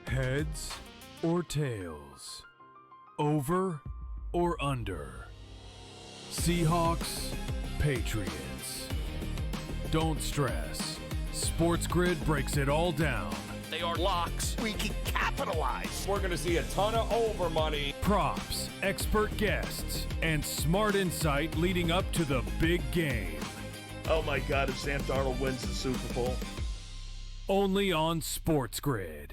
Heads or tails? Over or under? Seahawks, Patriots. Don't stress. SportsGrid breaks it all down. They are locks. We can capitalize. We're going to see a ton of over money. Props, expert guests, and smart insight leading up to the big game. Oh my God, if Sam Darnold wins the Super Bowl. Only on SportsGrid.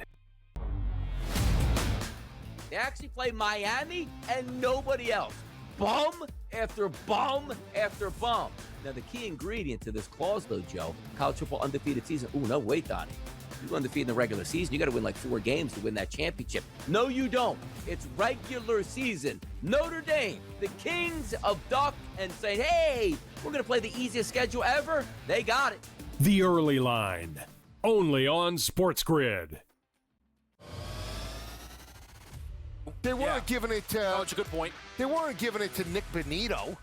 They actually play Miami and nobody else. Bum after bum after bum. Now, the key ingredient to this clause, though, Joe, college football undefeated season. Ooh, no, wait, Donnie. You go undefeated in the regular season, you got to win like 4 games to win that championship. No, you don't. It's regular season. Notre Dame, the kings of duck, and saying, hey, we're going to play the easiest schedule ever. They got it. The Early Line. Only on SportsGrid. They weren't giving it to... No, it's a good point. They weren't giving it to Nick Benito.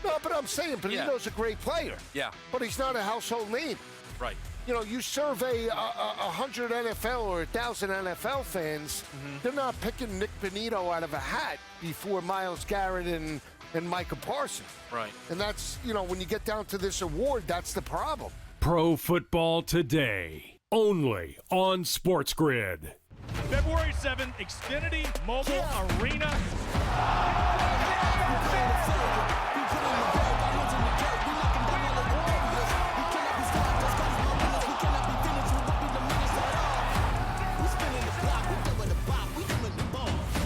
No, but I'm saying Benito's a great player. Yeah. But he's not a household name. Right. You know, you survey 100 NFL or 1,000 NFL fans, they're not picking Nick Benito out of a hat before Myles Garrett and Micah Parsons. Right. And that's, you know, when you get down to this award, that's the problem. Pro Football Today. Only on SportsGrid. February 7th, Xfinity Mobile Arena.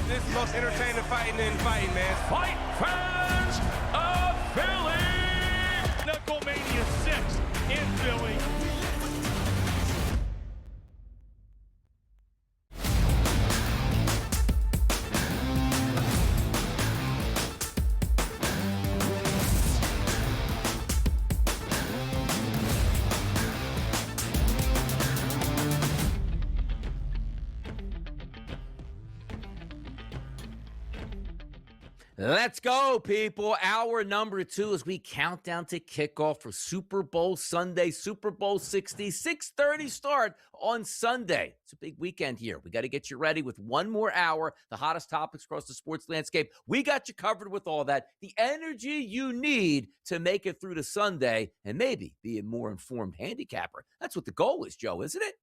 This is the most entertaining fighting in fighting, man. Fight fans of Philly! Knucklemania 6 in Philly. Let's go, people. Hour number 2 as we count down to kickoff for Super Bowl Sunday, Super Bowl 60, 6:30 start on Sunday. It's a big weekend here. We got to get you ready with one more hour, the hottest topics across the sports landscape. We got you covered with all that, the energy you need to make it through to Sunday and maybe be a more informed handicapper. That's what the goal is, Joe, isn't it?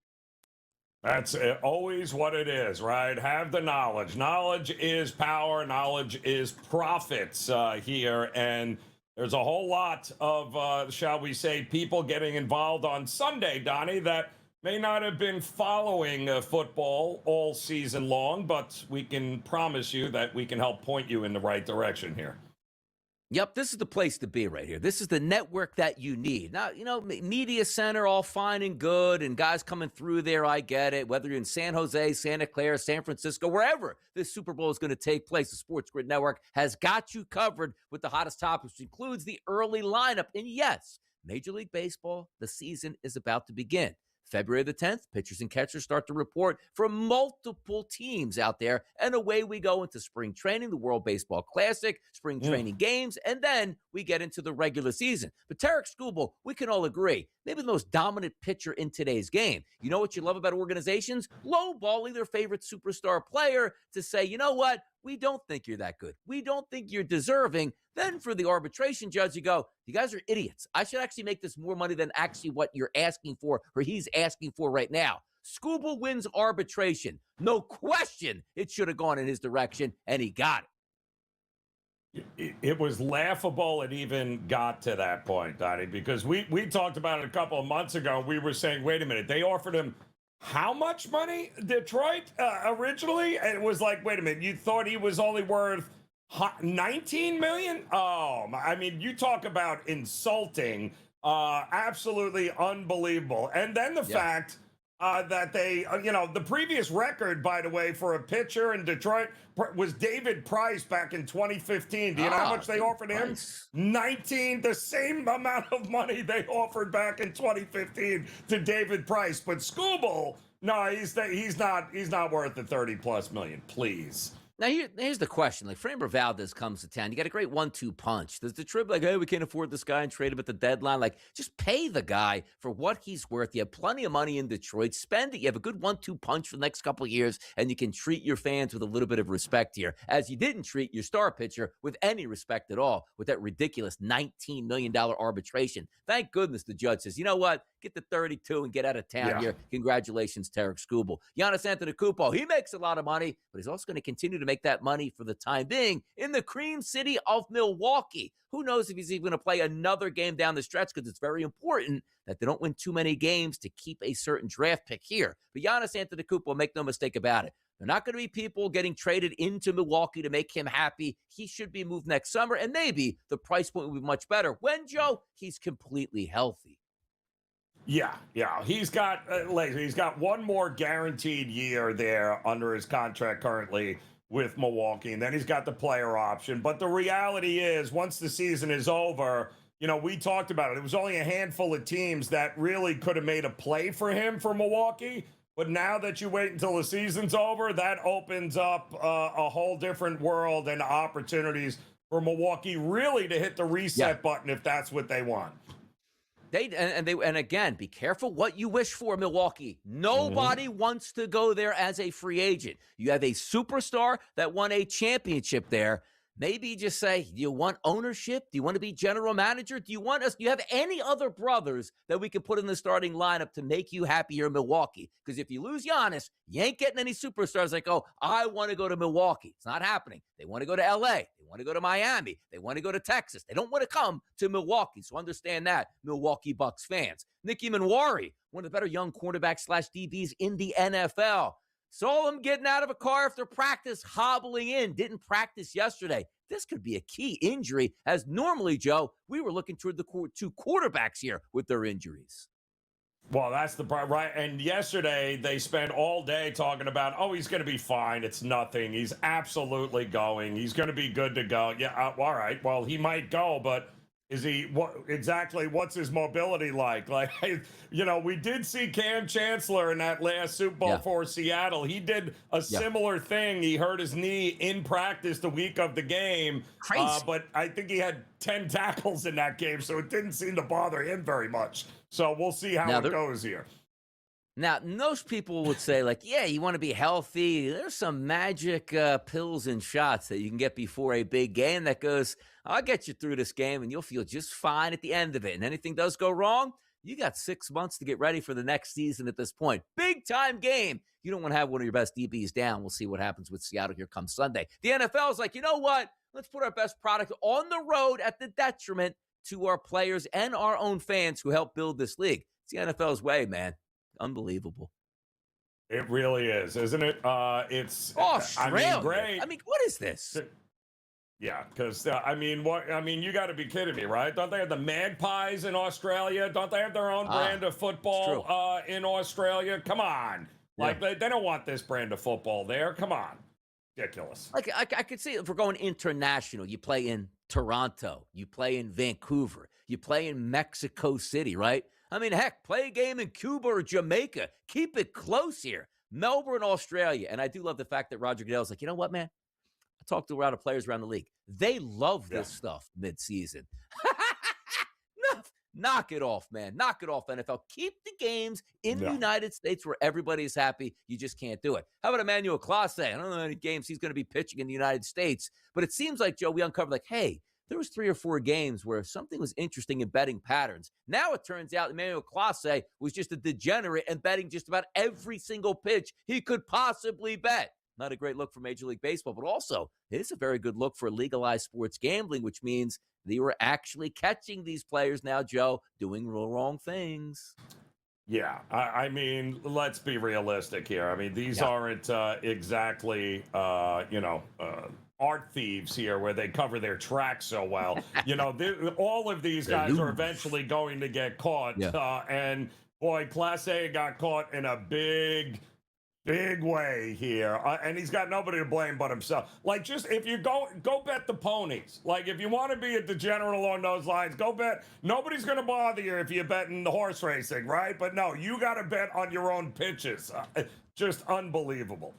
That's always what it is, right? Have the knowledge. Knowledge is power. Knowledge is profits here. And there's a whole lot of, shall we say, people getting involved on Sunday, Donnie, that may not have been following football all season long, but we can promise you that we can help point you in the right direction here. Yep, this is the place to be right here. This is the network that you need. Now, you know, media center, all fine and good, and guys coming through there, I get it. Whether you're in San Jose, Santa Clara, San Francisco, wherever this Super Bowl is going to take place, the SportsGrid Network has got you covered with the hottest topics, which includes the early lineup. And yes, Major League Baseball, the season is about to begin. February the 10th, pitchers and catchers start to report from multiple teams out there, and away we go into spring training, the World Baseball Classic, spring training games, and then we get into the regular season. But Tarek Skubal, we can all agree, maybe the most dominant pitcher in today's game. You know what you love about organizations? Lowballing their favorite superstar player to say, you know what? We don't think you're that good. We don't think you're deserving. Then for the arbitration judge, you go, you guys are idiots. I should actually make this more money than actually what you're asking for or he's asking for right now. Skubal wins arbitration. No question it should have gone in his direction, and he got it. It was laughable it even got to that point, Donnie, because we talked about it a couple of months ago. We were saying, wait a minute, they offered him how much money, Detroit, originally? And it was like, wait a minute, you thought he was only worth $19 million? Oh, I mean, you talk about insulting, absolutely unbelievable. And then the fact that they, the previous record, by the way, for a pitcher in Detroit was David Price back in 2015. Do you know how much they offered him? 19, the same amount of money they offered back in 2015 to David Price. But Skubal, no, he's not worth the 30+ million, please. Now, here's the question. Like, Framber Valdez comes to town. You got a great 1-2 punch. Does the trip like, hey, we can't afford this guy and trade him at the deadline? Like, just pay the guy for what he's worth. You have plenty of money in Detroit. Spend it. You have a good 1-2 punch for the next couple of years, and you can treat your fans with a little bit of respect here, as you didn't treat your star pitcher with any respect at all with that ridiculous $19 million arbitration. Thank goodness the judge says, you know what? Get the 32 and get out of town here. Congratulations, Tarek Skubal. Giannis Antetokounmpo, he makes a lot of money, but he's also going to continue to make that money for the time being in the cream city of Milwaukee. Who knows if he's even going to play another game down the stretch, because it's very important that they don't win too many games to keep a certain draft pick here. But Giannis Antetokounmpo, make no mistake about it, there are not going to be people getting traded into Milwaukee to make him happy. He should be moved next summer, and maybe the price point will be much better when, Joe, he's completely healthy. Yeah. He's got one more guaranteed year there under his contract currently with Milwaukee, and then he's got the player option. But the reality is, once the season is over, we talked about it. It was only a handful of teams that really could have made a play for him for Milwaukee. But now that you wait until the season's over, that opens up a whole different world and opportunities for Milwaukee really to hit the reset button if that's what they want. And again, be careful what you wish for, Milwaukee. Nobody wants to go there as a free agent. You have a superstar that won a championship there. Maybe just say, do you want ownership? Do you want to be general manager? Do you have any other brothers that we can put in the starting lineup to make you happy here in Milwaukee? Because if you lose Giannis, you ain't getting any superstars like, oh, I want to go to Milwaukee. It's not happening. They want to go to LA. They want to go to Miami. They want to go to Texas. They don't want to come to Milwaukee. So understand that, Milwaukee Bucks fans. Nicky Manwari, one of the better young cornerbacks/DBs in the NFL. Saw him getting out of a car after practice, hobbling in. Didn't practice yesterday. This could be a key injury, as normally, Joe, we were looking toward the two quarterbacks here with their injuries. Well, that's the part, right? And yesterday, they spent all day talking about, oh, he's going to be fine. It's nothing. He's absolutely going. He's going to be good to go. Yeah, all right. Well, he might go, but what's his mobility like? Like, we did see Cam Chancellor in that last Super Bowl for Seattle. He did a similar thing. He hurt his knee in practice the week of the game. Crazy. But I think he had 10 tackles in that game, so it didn't seem to bother him very much. So we'll see how it goes here. Now, most people would say, like, yeah, you want to be healthy. There's some magic pills and shots that you can get before a big game that goes, I'll get you through this game and you'll feel just fine at the end of it. And anything does go wrong, you got 6 months to get ready for the next season at this point. Big time game. You don't want to have one of your best DBs down. We'll see what happens with Seattle here come Sunday. The NFL is like, you know what? Let's put our best product on the road at the detriment to our players and our own fans who help build this league. It's the NFL's way, man. Unbelievable. It really is, isn't it? It's Australia. Great. I mean, what is this? Yeah, because you got to be kidding me, right? Don't they have the Magpies in Australia? Don't they have their own brand of football in Australia? Come on, like they don't want this brand of football there. Come on, ridiculous. Like I could see if we're going international. You play in Toronto, you play in Vancouver, you play in Mexico City, right? I mean, heck, play a game in Cuba or Jamaica. Keep it close here. Melbourne, Australia. And I do love the fact that Roger Goodell's like, you know what, man? I talked to a lot of players around the league. They love this stuff mid-season. Knock it off, man. Knock it off, NFL. Keep the games in the United States where everybody's happy. You just can't do it. How about Emmanuel Clase? I don't know how many games he's going to be pitching in the United States. But it seems like, Joe, we uncovered like, hey, there was 3 or 4 games where something was interesting in betting patterns. Now it turns out Emmanuel Clase was just a degenerate and betting just about every single pitch he could possibly bet. Not a great look for Major League Baseball, but also it is a very good look for legalized sports gambling, which means they were actually catching these players now, Joe, doing wrong things. Yeah, I mean, let's be realistic here. I mean, these aren't exactly, art thieves here where they cover their tracks so well. All of these guys are eventually going to get caught. And boy, Class A got caught in a big way here. And he's got nobody to blame but himself. Like, just if you go bet the ponies. Like, if you want to be a degenerate along those lines, go bet. Nobody's going to bother you if you're betting the horse racing, right? But no, you got to bet on your own pitches. Just unbelievable.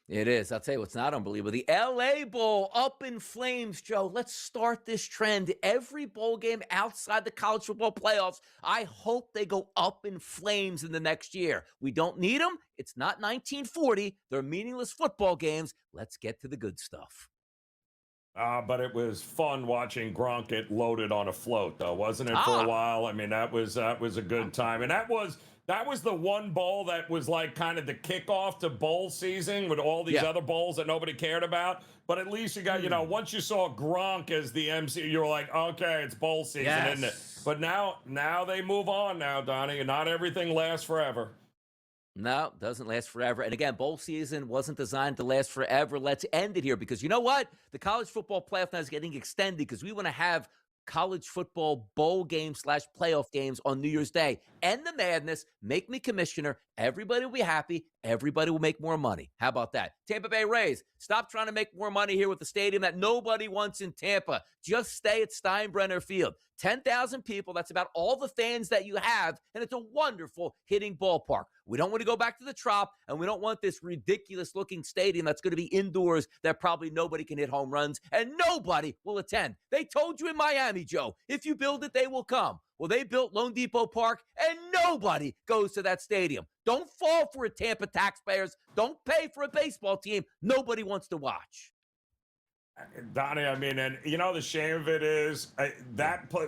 It is. I'll tell you what's not unbelievable. The LA Bowl up in flames, Joe. Let's start this trend. Every bowl game outside the college football playoffs, I hope they go up in flames in the next year. We don't need them. It's not 1940. They're meaningless football games. Let's get to the good stuff. But it was fun watching Gronk get loaded on a float, though, wasn't it, for a while? I mean, that was a good time. And that was the one bowl that was like kind of the kickoff to bowl season with all these other bowls that nobody cared about. But at least you got, once you saw Gronk as the MC, you were like, okay, it's bowl season, isn't it? But now they move on now, Donnie, and not everything lasts forever. No, doesn't last forever. And again, bowl season wasn't designed to last forever. Let's end it here because you know what? The college football playoff now is getting extended because we want to have college football bowl games / playoff games on New Year's Day. End the madness. Make me commissioner. Everybody will be happy. Everybody will make more money. How about that? Tampa Bay Rays, stop trying to make more money here with the stadium that nobody wants in Tampa. Just stay at Steinbrenner Field. 10,000 people. That's about all the fans that you have, and it's a wonderful hitting ballpark. We don't want to go back to the Trop, and we don't want this ridiculous-looking stadium that's going to be indoors that probably nobody can hit home runs, and nobody will attend. They told you in Miami, Joe, if you build it, they will come. Well, they built Lone Depot Park, and nobody goes to that stadium. Don't fall for it, Tampa taxpayers. Don't pay for a baseball team nobody wants to watch. Donnie, I mean, and the shame of it is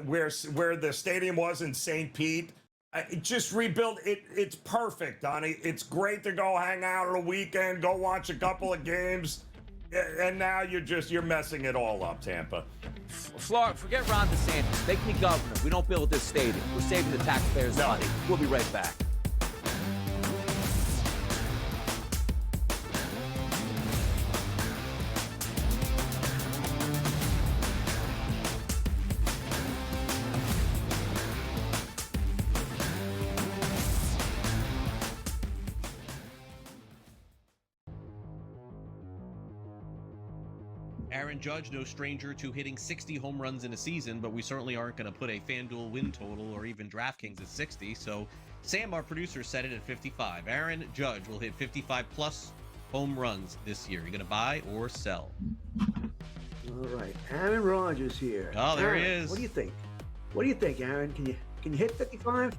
where the stadium was in St. Pete, just rebuilt it. It's perfect, Donnie. It's great to go hang out on a weekend, go watch a couple of games, and now you're messing it all up, Tampa. Florida, forget Ron DeSantis. Make me governor. We don't build this stadium. We're saving the taxpayers' money. We'll be right back. Aaron Judge, no stranger to hitting 60 home runs in a season, but we certainly aren't going to put a FanDuel win total or even DraftKings at 60. So Sam, our producer, set it at 55. Aaron Judge will hit 55-plus home runs this year. You going to buy or sell? All right, Aaron Rodgers here. Oh, there Aaron, he is. What do you think? What do you think, Aaron? Can you hit 55?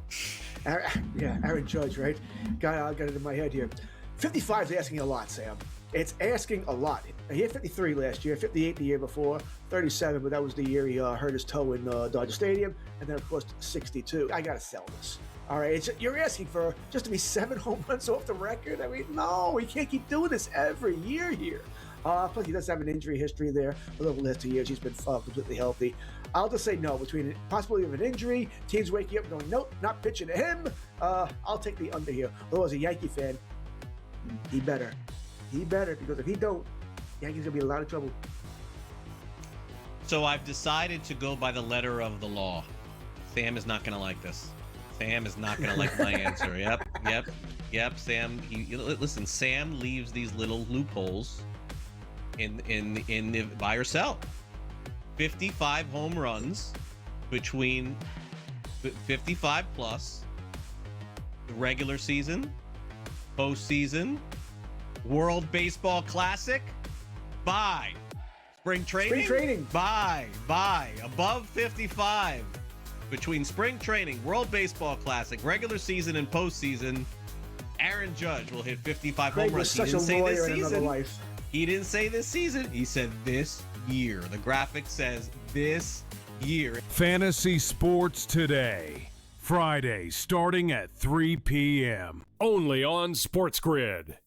Aaron Judge, right? Got it in my head here. 55 is asking a lot, Sam. It's asking a lot. He hit 53 last year, 58 the year before, 37, but that was the year he hurt his toe in Dodger Stadium, and then, of course, 62. I got to sell this. All right, you're asking for just to be 7 home runs off the record? I mean, no, he can't keep doing this every year here. Plus, he does have an injury history there. Over the last 2 years, he's been completely healthy. I'll just say no. Between the possibility of an injury, teams waking up and going, nope, not pitching to him, I'll take the under here. Although, as a Yankee fan, he better, because if he don't, Yankees going to be in a lot of trouble. So I've decided to go by the letter of the law. Sam is not going to like this. Sam is not going to like my answer. Yep. Sam, listen, Sam leaves these little loopholes in the buy or sell. 55 home runs between 55 plus the regular season, postseason, World Baseball Classic. Buy. Spring training? Buy. Above 55. Between spring training, World Baseball Classic, regular season, and postseason, Aaron Judge will hit 55 home runs. He didn't say this season. He didn't say this season. He said this year. The graphic says this year. Fantasy Sports Today. Friday, starting at 3 p.m. Only on SportsGrid.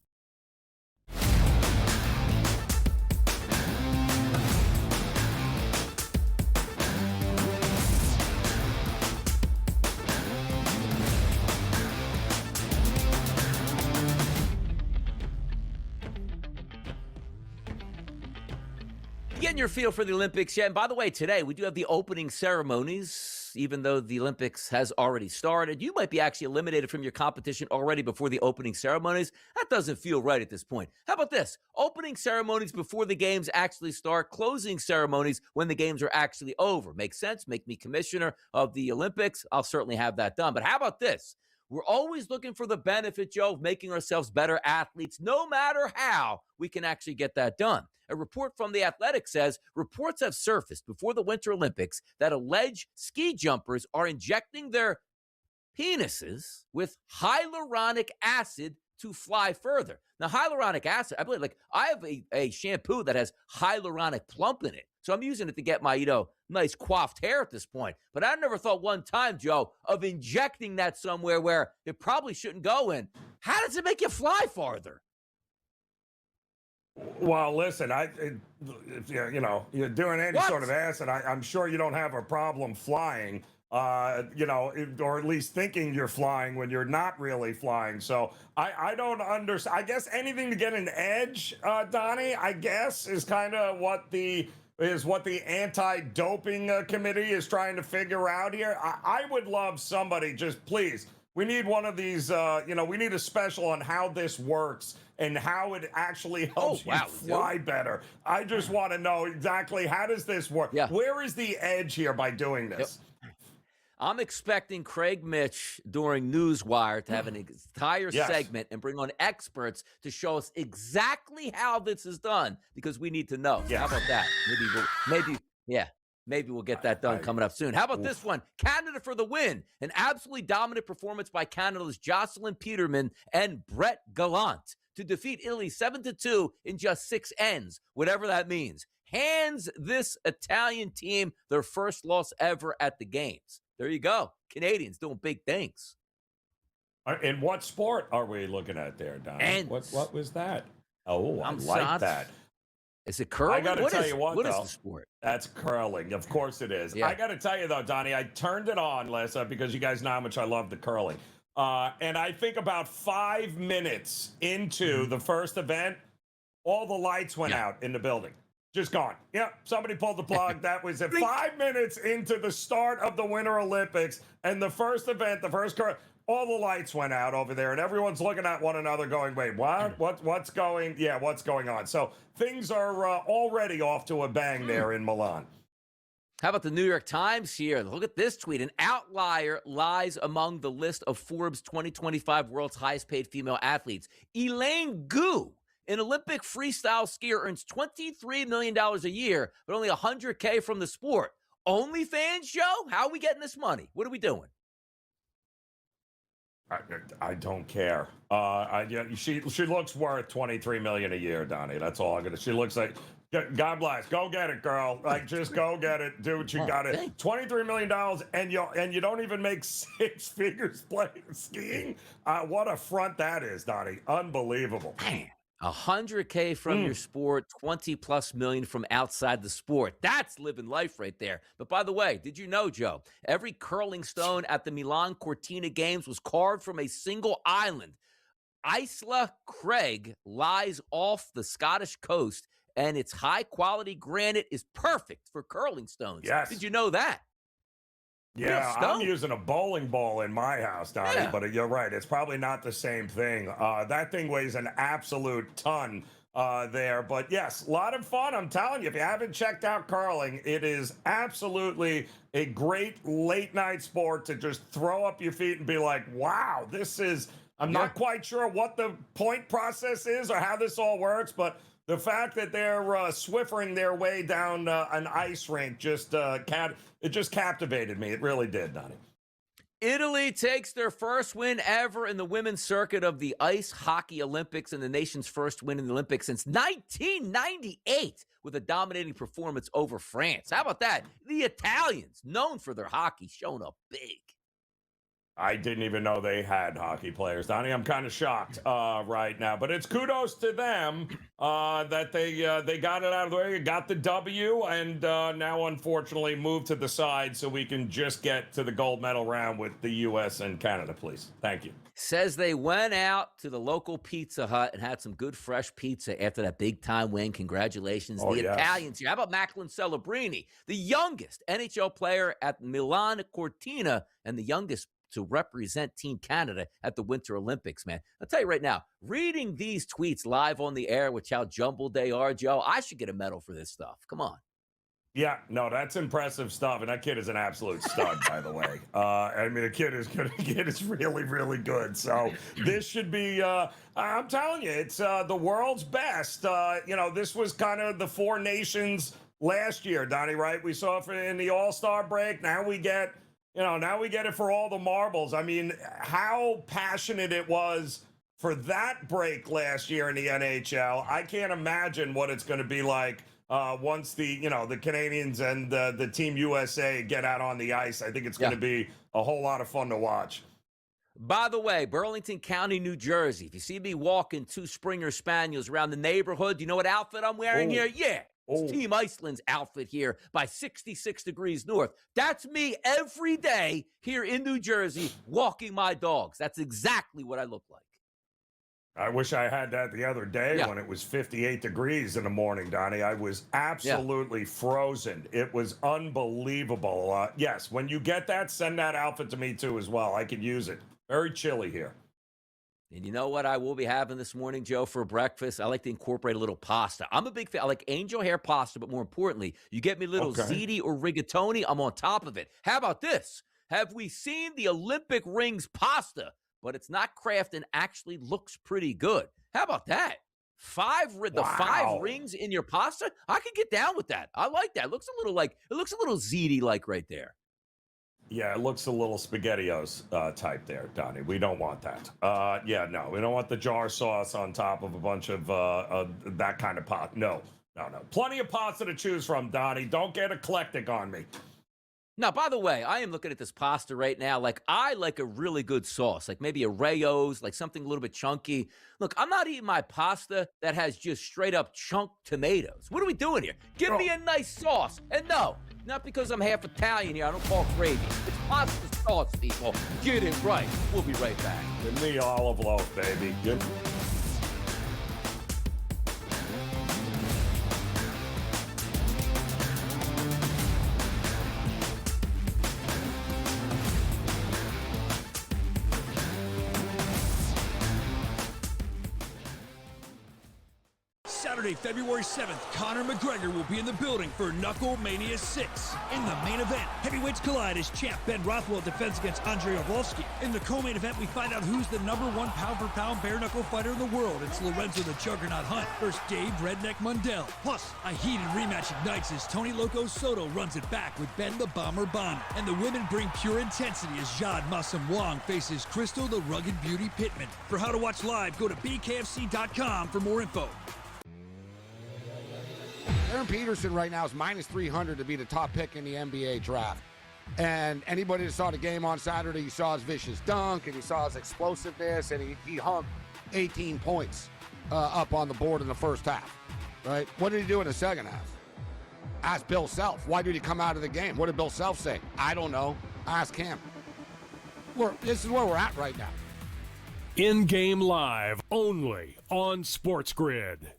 Getting your feel for the Olympics. Yeah, and by the way, today we do have the opening ceremonies, even though the Olympics has already started. You might be actually eliminated from your competition already before the opening ceremonies. That doesn't feel right at this point. How about this? Opening ceremonies before the games actually start, closing ceremonies when the games are actually over. Makes sense? Make me commissioner of the Olympics. I'll certainly have that done. But how about this? We're always looking for the benefit, Joe, of making ourselves better athletes, no matter how we can actually get that done. A report from The Athletic says reports have surfaced before the Winter Olympics that alleged ski jumpers are injecting their penises with hyaluronic acid to fly further. Now, hyaluronic acid, I believe, like, I have a shampoo that has hyaluronic plump in it. So I'm using it to get my, nice coiffed hair at this point. But I never thought one time, Joe, of injecting that somewhere where it probably shouldn't go in. How does it make you fly farther? Well, listen, if you're doing any sort of acid, I'm sure you don't have a problem flying. Or at least thinking you're flying when you're not really flying. So I don't understand. I guess anything to get an edge, Donnie, I guess, is kind of what the anti-doping committee is trying to figure out here. I would love somebody, just please. We need one of these, we need a special on how this works and how it actually helps you fly better. I just want to know exactly, how does this work? Yeah. Where is the edge here by doing this? Yep. I'm expecting Craig Mitch during Newswire to have an entire segment and bring on experts to show us exactly how this is done, because we need to know. How about that? Maybe we'll get that done coming up soon. How about this one? Canada for the win. An absolutely dominant performance by Canada's Jocelyn Peterman and Brett Gallant to defeat Italy 7-2 in just 6 ends, whatever that means. Hands this Italian team their first loss ever at the games. There you go. Canadians doing big things. In what sport are we looking at there, Don? And what was that? Oh, I like not, that. Is it curling? I got to tell you what is the sport? That's curling. Of course it is. Yeah. I got to tell you, though, Donnie, I turned it on, Lisa, because you guys know how much I love the curling. And I think about 5 minutes into the first event, all the lights went out in the building. Just gone. Yep, somebody pulled the plug. That was at 5 minutes into the start of the Winter Olympics. And the first event, the first curl, all the lights went out over there. And everyone's looking at one another going, wait, what? What's going on? So things are already off to a bang there in Milan. How about the New York Times here? Look at this tweet. An outlier lies among the list of Forbes 2025 world's highest paid female athletes. Elaine Gu, an Olympic freestyle skier, earns $23 million a year, but only $100K from the sport. OnlyFans show? How are we getting this money? What are we doing? I don't care. She looks worth $23 million a year, Donnie. That's all I'm gonna. She looks like. God bless. Go get it, girl. Like, just go get it. Do what you got to. $23 million, and you don't even make 6 figures playing skiing. What a front that is, Donnie. Unbelievable. Man. $100K from your sport, 20+ million from outside the sport. That's living life right there. But by the way, did you know, Joe, every curling stone at the Milan Cortina Games was carved from a single island. Isla Craig lies off the Scottish coast, and its high-quality granite is perfect for curling stones. Yes. Did you know that? Yeah, I'm using a bowling ball in my house, Donnie, but you're right. It's probably not the same thing. That thing weighs an absolute ton there. But yes, a lot of fun. I'm telling you, if you haven't checked out curling, it is absolutely a great late-night sport to just throw up your feet and be like, wow, this is... I'm not quite sure what the point process is or how this all works, but the fact that they're swiffering their way down an ice rink just captivated me. It really did, Donnie. Italy takes their first win ever in the women's circuit of the Ice Hockey Olympics, and the nation's first win in the Olympics since 1998 with a dominating performance over France. How about that? The Italians, known for their hockey, showing up big. I didn't even know they had hockey players, Donnie. I'm kind of shocked right now, but it's kudos to them that they got it out of the way, got the W, and now unfortunately moved to the side so we can just get to the gold medal round with the U.S. and Canada, please. Thank you. Says they went out to the local Pizza Hut and had some good fresh pizza after that big-time win. Congratulations. Italians here. How about Macklin Celebrini, the youngest NHL player at Milan Cortina and the youngest to represent Team Canada at the Winter Olympics, man. I'll tell you right now, reading these tweets live on the air with how jumbled they are, Joe, I should get a medal for this stuff. Come on. Yeah, no, that's impressive stuff, and that kid is an absolute stud, by the way. I mean, the kid is good. The kid is really, really good. So this should be. I'm telling you, it's the world's best. This was kind of the four nations last year, Donnie. Right? We saw it in the All-Star break. Now we get, now we get it for all the marbles. I mean, how passionate it was for that break last year in the NHL. I can't imagine what it's going to be like. Once the Canadians and the Team USA get out on the ice. I think it's going to be a whole lot of fun to watch. By the way, Burlington County, New Jersey, if you see me walking two Springer Spaniels around the neighborhood, you know what outfit I'm wearing here? Yeah, it's Team Iceland's outfit here by 66 degrees north. That's me every day here in New Jersey walking my dogs. That's exactly what I look like. I wish I had that the other day when it was 58 degrees in the morning, Donnie. I was absolutely frozen. It was unbelievable. Yes, when you get that, send that outfit to me too as well. I could use it. Very chilly here. And you know what I will be having this morning, Joe, for breakfast? I like to incorporate a little pasta. I'm a big fan. I like angel hair pasta, but more importantly, you get me a little ziti or rigatoni, I'm on top of it. How about this? Have we seen the Olympic rings pasta? But it's not Kraft and actually looks pretty good. How about that? Five rings in your pasta? I could get down with that. I like that. It looks a little ziti like right there. Yeah, it looks a little SpaghettiOs type there, Donnie. We don't want that. No, we don't want the jar sauce on top of a bunch of that kind of pasta. No. Plenty of pasta to choose from, Donnie. Don't get eclectic on me. Now, by the way, I am looking at this pasta right now. Like, I like a really good sauce, like maybe a Rayo's, like something a little bit chunky. Look, I'm not eating my pasta that has just straight up chunk tomatoes. What are we doing here? Give me a nice sauce. And no, not because I'm half Italian here. I don't call gravy. It's pasta sauce, people. Get it right. We'll be right back. Give me olive loaf, baby. Saturday, February 7th, Conor McGregor will be in the building for Knuckle Mania 6. In the main event, heavyweights collide as champ Ben Rothwell defends against Andrei Arlovski. In the co-main event, we find out who's the #1 pound-for-pound bare-knuckle fighter in the world. It's Lorenzo the Juggernaut Hunt versus Dave Redneck Mundell. Plus, a heated rematch ignites as Tony Loco Soto runs it back with Ben the Bomber Bonner. And the women bring pure intensity as Jade Masam Wong faces Crystal the Rugged Beauty Pittman. For how to watch live, go to bkfc.com for more info. Aaron Peterson right now is -300 to be the top pick in the NBA draft. And anybody that saw the game on Saturday, you saw his vicious dunk, and you saw his explosiveness, and he hung 18 points up on the board in the first half, right? What did he do in the second half? Ask Bill Self. Why did he come out of the game? What did Bill Self say? I don't know. Ask him. This is where we're at right now. In-game live only on SportsGrid.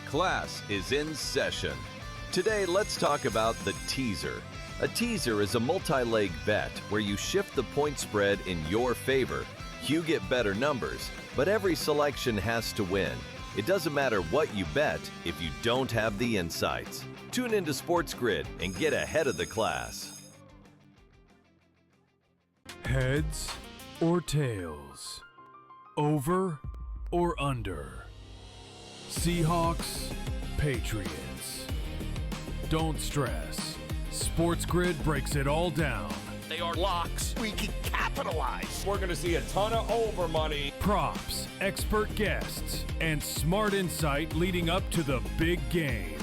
Class is in session. Today, let's talk about the teaser. A teaser is a multi-leg bet where you shift the point spread in your favor. You get better numbers, but every selection has to win. It doesn't matter what you bet if you don't have the insights. Tune into SportsGrid and get ahead of the class. Heads or tails? Over or under? Seahawks, Patriots. Don't stress. SportsGrid breaks it all down. They are locks. We can capitalize. We're going to see a ton of over money. Props, expert guests, and smart insight leading up to the big game.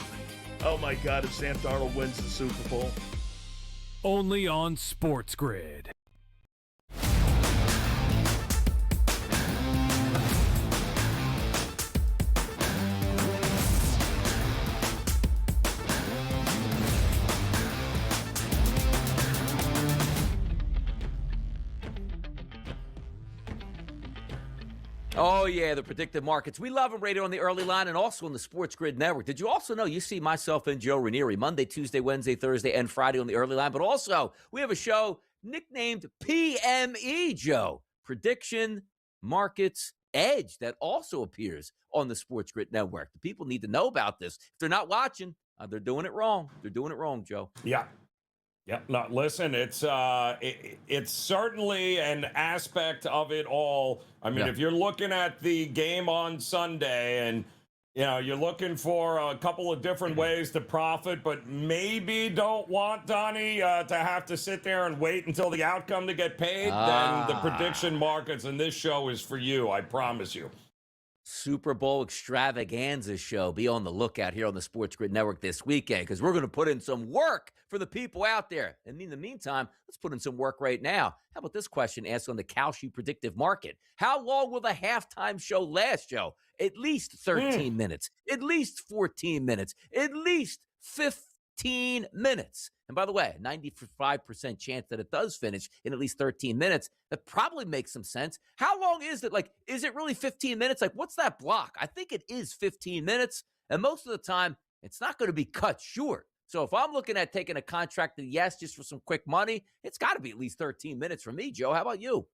Oh my God, if Sam Darnold wins the Super Bowl. Only on SportsGrid. Oh, yeah, the predictive markets. We love them right here on the early line and also on the SportsGrid Network. Did you also know you see myself and Joe Ranieri Monday, Tuesday, Wednesday, Thursday, and Friday on the early line? But also, we have a show nicknamed PME, Joe. Prediction, markets, Edge that also appears on the SportsGrid network. The people need to know about this. If they're not watching, they're doing it wrong. They're doing it wrong, Joe. Yeah. Yeah, no, listen, it's certainly an aspect of it all. I mean, if you're looking at the game on Sunday and, you're looking for a couple of different ways to profit, but maybe don't want, Donnie, to have to sit there and wait until the outcome to get paid, then the prediction markets in this show is for you, I promise you. Super Bowl extravaganza show. Be on the lookout here on the SportsGrid Network this weekend because we're going to put in some work for the people out there. And in the meantime, let's put in some work right now. How about this question asked on the Kalshi predictive market? How long will the halftime show last, Joe? At least 13 minutes, at least 14 minutes, at least 15 minutes. And by the way, 95% chance that it does finish in at least 13 minutes. That probably makes some sense. How long is it? Like, is it really 15 minutes? Like, what's that block? I think it is 15 minutes. And most of the time, it's not going to be cut short. So if I'm looking at taking a contract that, yes, just for some quick money, it's got to be at least 13 minutes for me, Joe. How about you?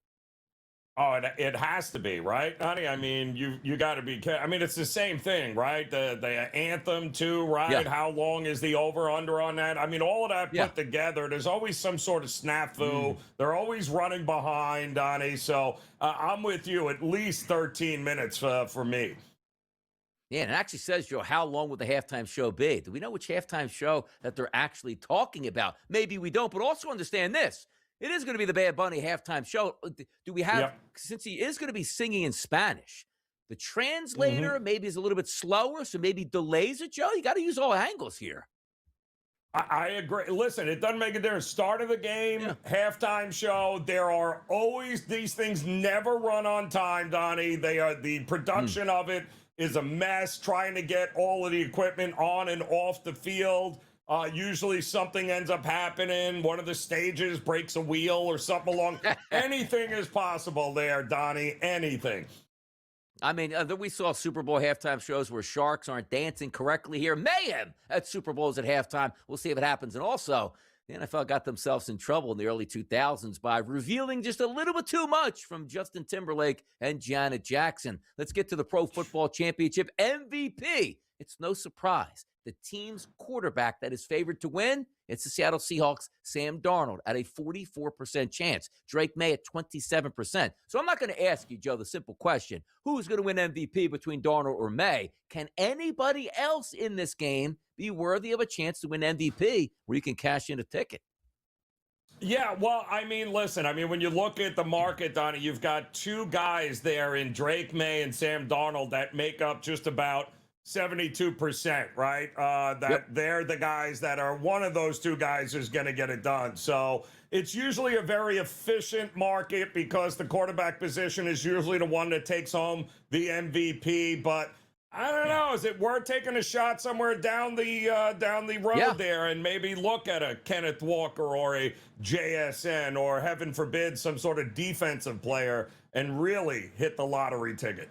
Oh, it has to be, right, honey? I mean, you got to be careful. I mean, it's the same thing, right? The anthem, too, right? Yeah. How long is the over-under on that? I mean, all of that put together, there's always some sort of snafu. They're always running behind, Donnie. So I'm with you. At least 13 minutes for me. Yeah, and it actually says, Joe, how long will the halftime show be? Do we know which halftime show that they're actually talking about? Maybe we don't, but also understand this. It is going to be the Bad Bunny halftime show. Do we have, since he is going to be singing in Spanish, the translator maybe is a little bit slower, so maybe delays it, Joe? You got to use all angles here. I agree. Listen, it doesn't make a difference. Start of the game, halftime show. There are always, these things never run on time, Donnie. The production of it is a mess, trying to get all of the equipment on and off the field. Usually something ends up happening. One of the stages breaks a wheel or something along. Anything is possible there, Donnie. Anything. I mean, we saw Super Bowl halftime shows where sharks aren't dancing correctly here. Mayhem at Super Bowls at halftime. We'll see if it happens. And also, the NFL got themselves in trouble in the early 2000s by revealing just a little bit too much from Justin Timberlake and Janet Jackson. Let's get to the Pro Football Championship MVP. It's no surprise. The team's quarterback that is favored to win, it's the Seattle Seahawks, Sam Darnold, at a 44% chance. Drake May at 27%. So I'm not going to ask you, Joe, the simple question, who's going to win MVP between Darnold or May? Can anybody else in this game be worthy of a chance to win MVP where you can cash in a ticket? Yeah, well, I mean, listen, when you look at the market, Donnie, you've got two guys there in Drake May and Sam Darnold that make up just about 72%, right? They're the guys that are, one of those two guys is going to get it done. So it's usually a very efficient market because the quarterback position is usually the one that takes home the MVP. But I don't know, is it worth taking a shot somewhere down the road there and maybe look at a Kenneth Walker or a JSN or, heaven forbid, some sort of defensive player and really hit the lottery ticket?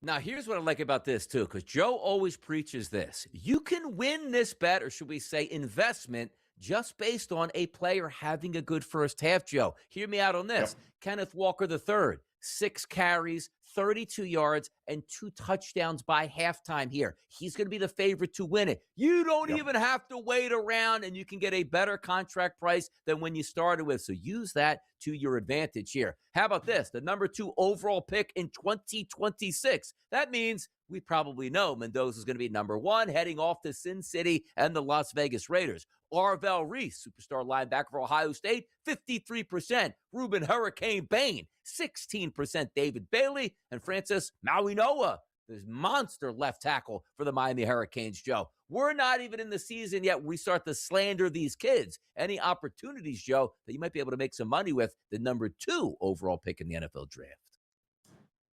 Now, here's what I like about this, too, because Joe always preaches this. You can win this bet, or should we say investment, just based on a player having a good first half, Joe. Hear me out on this. Kenneth Walker III, 6 carries, 32 yards, and 2 touchdowns by halftime here. He's going to be the favorite to win it. You don't even have to wait around, and you can get a better contract price than when you started with. So use that to your advantage here. How about this? The number 2 overall pick in 2026. That means we probably know Mendoza is going to be number 1, heading off to Sin City and the Las Vegas Raiders. Arvell Reese, superstar linebacker for Ohio State, 53%. Ruben Hurricane Bain, 16%. David Bailey and Francis Mauinoa, this monster left tackle for the Miami Hurricanes, Joe. We're not even in the season yet where we start to slander these kids. Any opportunities, Joe, that you might be able to make some money with the number 2 overall pick in the NFL draft?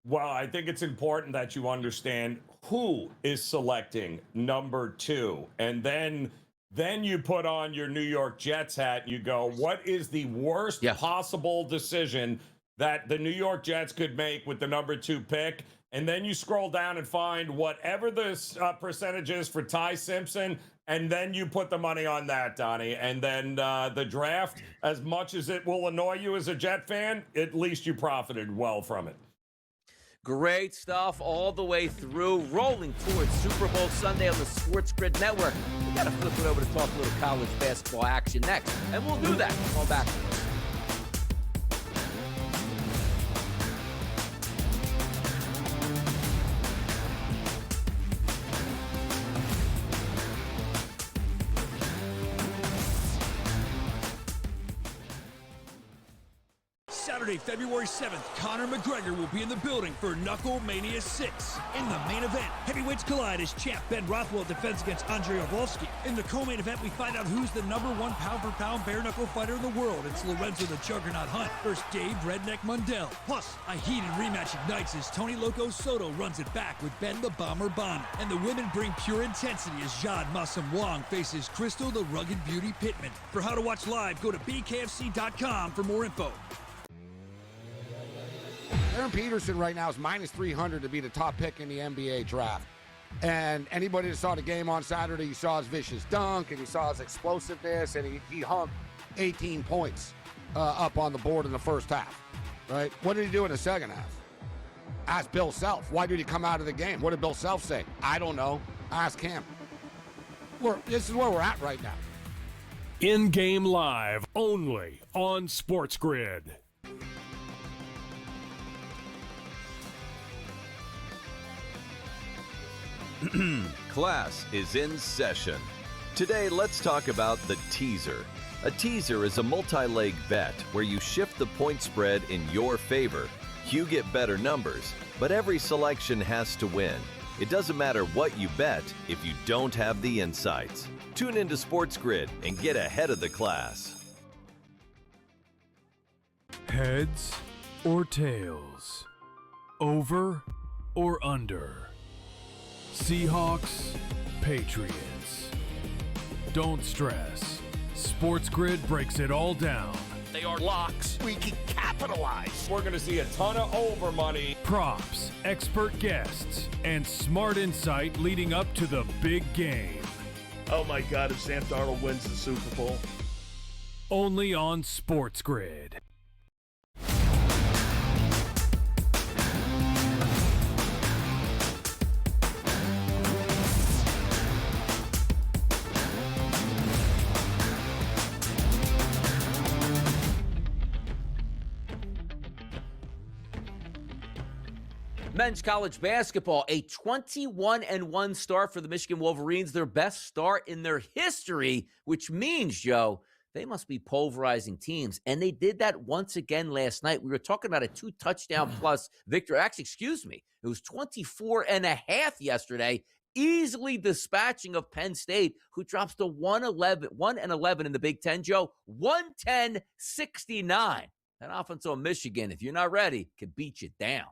Well, I think it's important that you understand who is selecting number 2. And then you put on your New York Jets hat. You go, what is the worst possible decision that the New York Jets could make with the number 2 pick? And then you scroll down and find whatever the percentage is for Ty Simpson, and then you put the money on that, Donnie. And then the draft, as much as it will annoy you as a Jet fan, at least you profited well from it. Great stuff all the way through, rolling towards Super Bowl Sunday on the SportsGrid Network. We got to flip it over to talk a little college basketball action next, and we'll do that. Come on back. Saturday, February 7th, Conor McGregor will be in the building for Knuckle Mania 6. In the main event, heavyweights collide as champ Ben Rothwell defends against Andrei Arlovski. In the co-main event, we find out who's the #1 pound-for-pound bare-knuckle fighter in the world. It's Lorenzo the Juggernaut Hunt versus Dave Redneck Mundell. Plus, a heated rematch ignites as Tony Loco Soto runs it back with Ben the Bomber Bonner. And the women bring pure intensity as Jade Massam Wong faces Crystal the Rugged Beauty Pittman. For how to watch live, go to bkfc.com for more info. Aaron Peterson right now is -300 to be the top pick in the NBA draft. And anybody that saw the game on Saturday, you saw his vicious dunk, and you saw his explosiveness, and he hung 18 points up on the board in the first half, right? What did he do in the second half? Ask Bill Self. Why did he come out of the game? What did Bill Self say? I don't know. Ask him. This is where we're at right now. In-game live only on SportsGrid. Class is in session. Today, let's talk about the teaser. A teaser is a multi-leg bet where you shift the point spread in your favor. You get better numbers, but every selection has to win. It doesn't matter what you bet if you don't have the insights. Tune into SportsGrid and get ahead of the class. Heads or tails? Over or under? Seahawks, Patriots. Don't stress. SportsGrid breaks it all down. They are locks. We can capitalize. We're going to see a ton of over money. Props, expert guests, and smart insight leading up to the big game. Oh my God, if Sam Darnold wins the Super Bowl. Only on SportsGrid. Men's college basketball, a 21-1 start for the Michigan Wolverines, their best start in their history, which means, Joe, they must be pulverizing teams. And they did that once again last night. We were talking about a 2-touchdown-plus victory. Actually, excuse me, it was 24.5 yesterday, easily dispatching of Penn State, who drops to 1-11 in the Big Ten, Joe, 110-69. That offense on Michigan, if you're not ready, could beat you down.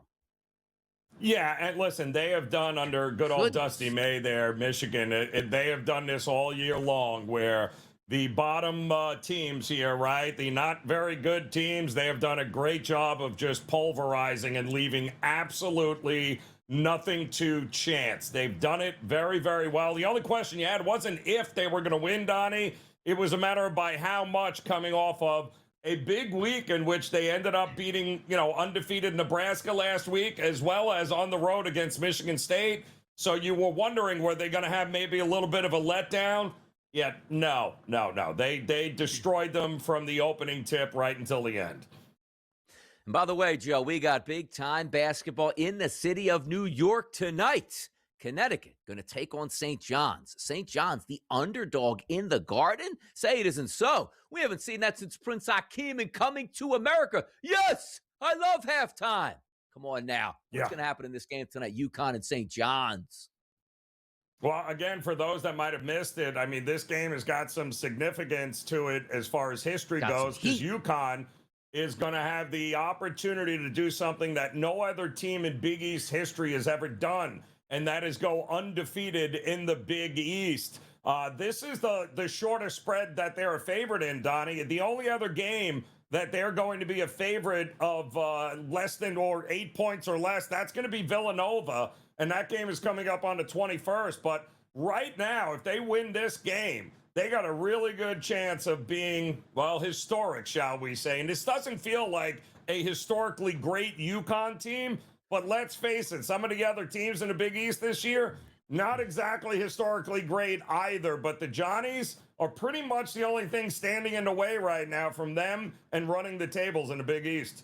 Yeah, and listen, they have done under good old Dusty May there, Michigan. They have done this all year long where the bottom teams here, right, the not very good teams, they have done a great job of just pulverizing and leaving absolutely nothing to chance. They've done it very, very well. The only question you had wasn't if they were going to win, Donnie. It was a matter of by how much, coming off of a big week in which they ended up beating, undefeated Nebraska last week, as well as on the road against Michigan State. So you were wondering, were they going to have maybe a little bit of a letdown? Yeah, no. They destroyed them from the opening tip right until the end. And by the way, Joe, we got big-time basketball in the city of New York tonight. Connecticut going to take on St. John's. St. John's, the underdog in the Garden? Say it isn't so. We haven't seen that since Prince Hakeem and Coming to America. Yes, I love halftime. Come on now. What's going to happen in this game tonight? UConn and St. John's. Well, again, for those that might have missed it, I mean, this game has got some significance to it as far as history goes, because UConn is going to have the opportunity to do something that no other team in Big East history has ever done, and that is go undefeated in the Big East. This is the shortest spread that they're a favorite in, Donnie. The only other game that they're going to be a favorite of less than or 8 points or less, that's going to be Villanova, and that game is coming up on the 21st. But right now, if they win this game, they got a really good chance of being, well, historic, shall we say. And this doesn't feel like a historically great UConn team. But let's face it, some of the other teams in the Big East this year, not exactly historically great either. But the Johnnies are pretty much the only thing standing in the way right now from them and running the tables in the Big East.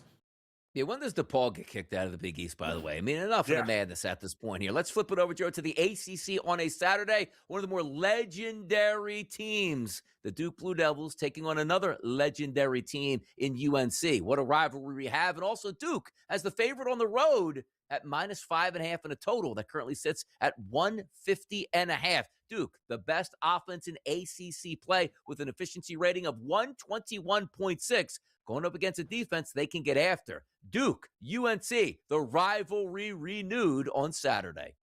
Yeah, when does DePaul get kicked out of the Big East, by the way? I mean, enough of the madness at this point here. Let's flip it over, Joe, to the ACC on a Saturday. One of the more legendary teams, the Duke Blue Devils, taking on another legendary team in UNC. What a rivalry we have. And also Duke as the favorite on the road at -5.5 in a total that currently sits at 150.5. Duke, the best offense in ACC play with an efficiency rating of 121.6. Going up against a defense they can get after. Duke, UNC, the rivalry renewed on Saturday.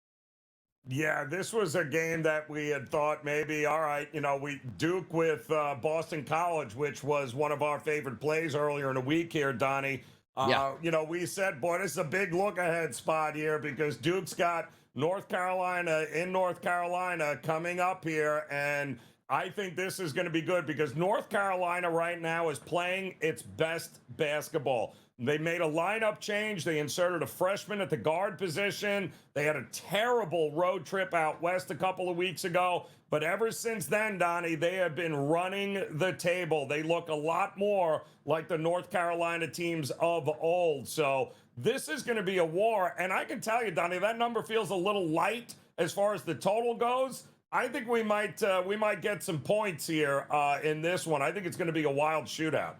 Yeah, this was a game that we had thought maybe, all right, Duke with Boston College, which was one of our favorite plays earlier in the week here, Donnie. We said, boy, this is a big look-ahead spot here because Duke's got North Carolina coming up here, and I think this is going to be good because North Carolina right now is playing its best basketball. They made a lineup change. They inserted a freshman at the guard position. They had a terrible road trip out west a couple of weeks ago. But ever since then, Donnie, they have been running the table. They look a lot more like the North Carolina teams of old. So this is going to be a war. And I can tell you, Donnie, that number feels a little light as far as the total goes. I think we might get some points here in this one. I think it's going to be a wild shootout.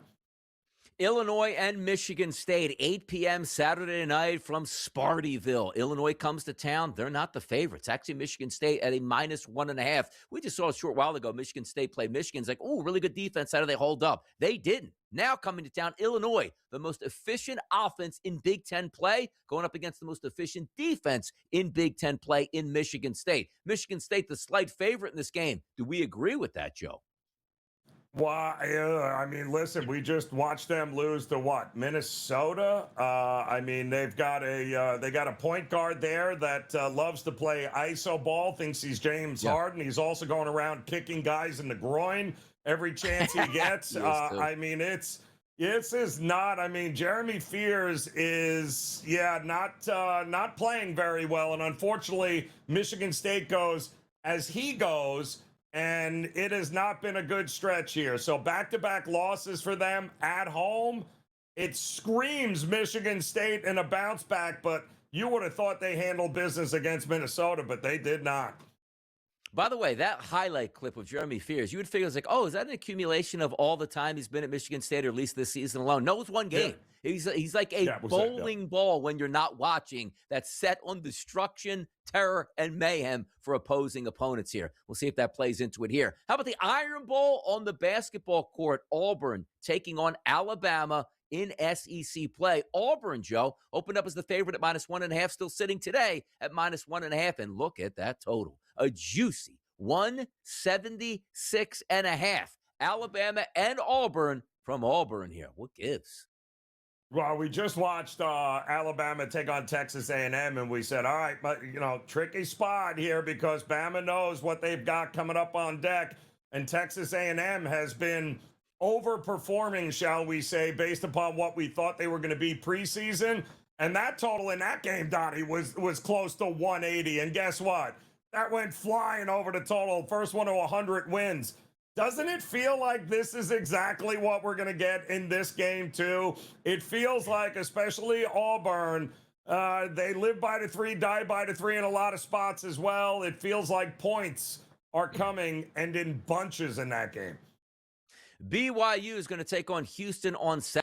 Illinois and Michigan State, 8 p.m. Saturday night from Spartyville. Illinois comes to town. They're not the favorites. Actually, Michigan State at a -1.5. We just saw a short while ago, Michigan State play Michigan's like, oh, really good defense. How do they hold up? They didn't. Now coming to town, Illinois, the most efficient offense in Big Ten play, going up against the most efficient defense in Big Ten play in Michigan State. Michigan State, the slight favorite in this game. Do we agree with that, Joe? Well, I mean, listen, we just watched them lose to what? Minnesota. They've got a point guard there that loves to play iso ball, thinks he's James Harden. He's also going around kicking guys in the groin every chance he gets. Jeremy Fears is not playing very well, and unfortunately, Michigan State goes as he goes. And it has not been a good stretch here. So back-to-back losses for them at home. It screams Michigan State in a bounce back, but you would have thought they handled business against Minnesota, but they did not. By the way, that highlight clip of Jeremy Fears, you would figure it's like, oh, is that an accumulation of all the time he's been at Michigan State, or at least this season alone? No, it's one game. Yeah. He's like a bowling ball when you're not watching, that's set on destruction, terror, and mayhem for opposing opponents here. We'll see if that plays into it here. How about the Iron Bowl on the basketball court? Auburn taking on Alabama in SEC play. Auburn, Joe, opened up as the favorite at -1.5, still sitting today at -1.5. And look at that total. A juicy 176.5. Alabama and Auburn from Auburn here. What gives? Well, we just watched Alabama take on Texas A&M, and we said, all right, but, tricky spot here because Bama knows what they've got coming up on deck, and Texas A&M has been overperforming, shall we say, based upon what we thought they were going to be preseason. And that total in that game, Donnie, was close to 180, and guess what? That went flying over the total, first one to 100 wins. Doesn't it feel like this is exactly what we're going to get in this game, too? It feels like, especially Auburn, they live by the 3, die by the 3 in a lot of spots as well. It feels like points are coming and in bunches in that game. BYU is going to take on Houston on Saturday.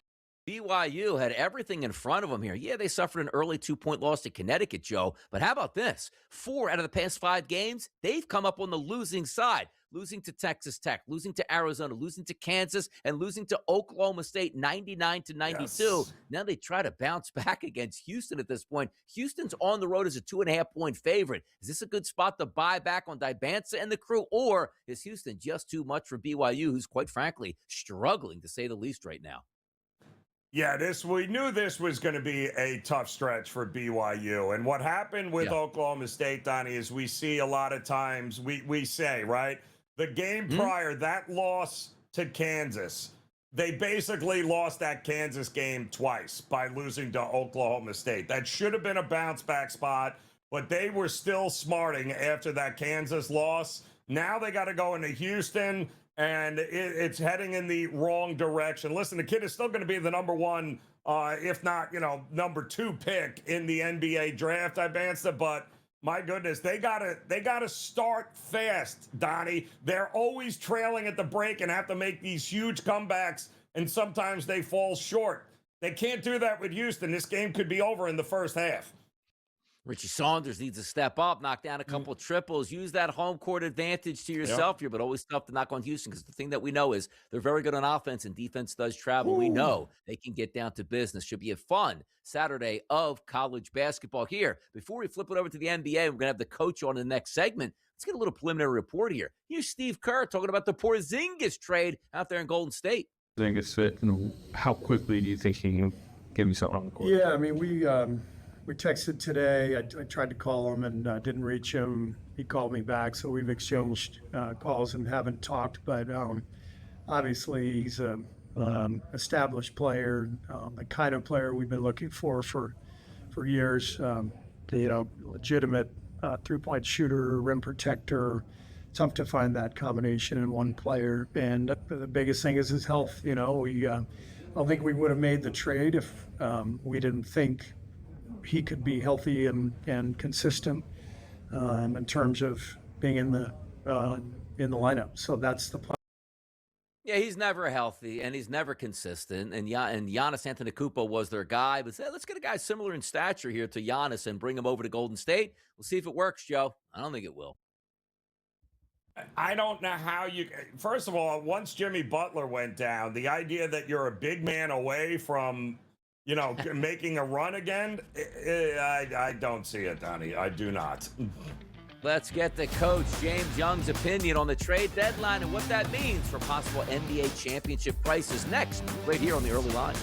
BYU had everything in front of them here. Yeah, they suffered an early 2-point loss to Connecticut, Joe. But how about this? 4 out of the past 5 games, they've come up on the losing side. Losing to Texas Tech, losing to Arizona, losing to Kansas, and losing to Oklahoma State 99-92. Yes. Now they try to bounce back against Houston at this point. Houston's on the road as a 2.5-point favorite. Is this a good spot to buy back on Dibansa and the crew, or is Houston just too much for BYU, who's quite frankly struggling to say the least right now? Yeah, we knew this was going to be a tough stretch for BYU. And what happened with Oklahoma State, Donnie, is we see a lot of times, we say, right, the game prior, that loss to Kansas, they basically lost that Kansas game twice by losing to Oklahoma State. That should have been a bounce back spot, but they were still smarting after that Kansas loss. Now they got to go into Houston, and it's heading in the wrong direction. Listen, the kid is still going to be the number one, if not, number 2 pick in the NBA draft, Ibanza, but my goodness, they gotta start fast, Donnie. They're always trailing at the break and have to make these huge comebacks, and sometimes they fall short. They can't do that with Houston. This game could be over in the first half. Richie Saunders needs to step up, knock down a couple triples, use that home court advantage to yourself here, but always tough to knock on Houston because the thing that we know is they're very good on offense and defense does travel. We know they can get down to business. Should be a fun Saturday of college basketball here. Before we flip it over to the NBA, we're going to have the coach on in the next segment. Let's get a little preliminary report here. Here's Steve Kerr talking about the Porzingis trade out there in Golden State. Porzingis fit, and how quickly do you think he can give you something on the court? Yeah, I mean, we texted today. I tried to call him and didn't reach him. He called me back, so we've exchanged calls and haven't talked. But obviously, he's a established player, the kind of player we've been looking for years. Legitimate three-point shooter, rim protector. Tough to find that combination in one player. And the biggest thing is his health. I don't think we would have made the trade if we didn't think he could be healthy and consistent in terms of being in the lineup. So that's the plan. Yeah, he's never healthy and he's never consistent. And Giannis Antetokounmpo was their guy. But let's get a guy similar in stature here to Giannis and bring him over to Golden State. We'll see if it works, Joe. I don't think it will. I don't know how first of all, once Jimmy Butler went down, the idea that you're a big man away from making a run again, I don't see it, Donnie. I do not. Let's get the coach, James Young's opinion on the trade deadline and what that means for possible NBA championship prices next, right here on the Early Line.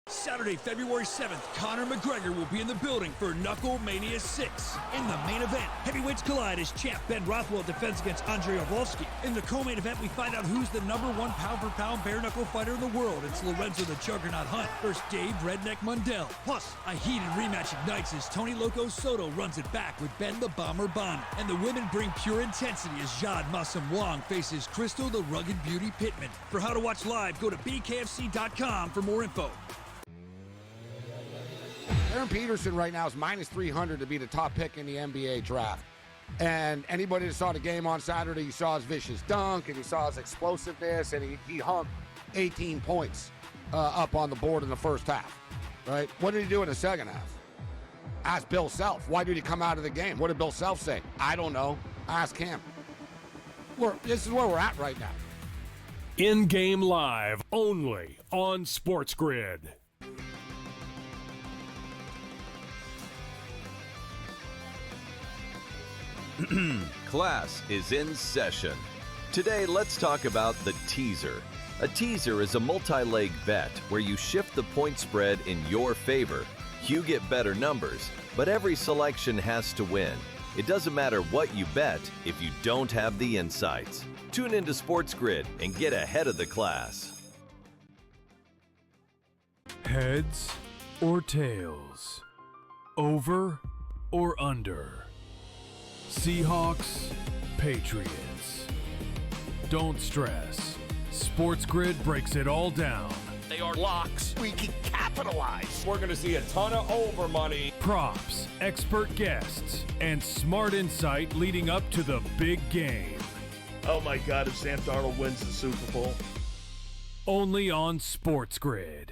Saturday, February 7th, Conor McGregor will be in the building for Knuckle Mania 6. In the main event, heavyweights collide as champ Ben Rothwell defends against Andrei Arlovski. In the co-main event, we find out who's the #1 pound-for-pound bare-knuckle fighter in the world. It's Lorenzo the Juggernaut Hunt versus Dave Redneck Mundell. Plus, a heated rematch ignites as Tony Loco Soto runs it back with Ben the Bomber Bonner. And the women bring pure intensity as Jade Massam Wong faces Crystal the Rugged Beauty Pittman. For how to watch live, go to bkfc.com for more info. Aaron Peterson right now is -300 to be the top pick in the NBA draft. And anybody that saw the game on Saturday, you saw his vicious dunk, and you saw his explosiveness, and he hung 18 points up on the board in the first half, right? What did he do in the second half? Ask Bill Self. Why did he come out of the game? What did Bill Self say? I don't know. Ask him. This is where we're at right now. In-game live only on SportsGrid. Class is in session. Today, let's talk about the teaser. A teaser is a multi-leg bet where you shift the point spread in your favor. You get better numbers, but every selection has to win. It doesn't matter what you bet if you don't have the insights. Tune into SportsGrid and get ahead of the class. Heads or tails? Over or under? Seahawks, Patriots. Don't stress. SportsGrid breaks it all down. They are locks. We can capitalize. We're going to see a ton of over money. Props, expert guests, and smart insight leading up to the big game. Oh my God, if Sam Darnold wins the Super Bowl. Only on SportsGrid.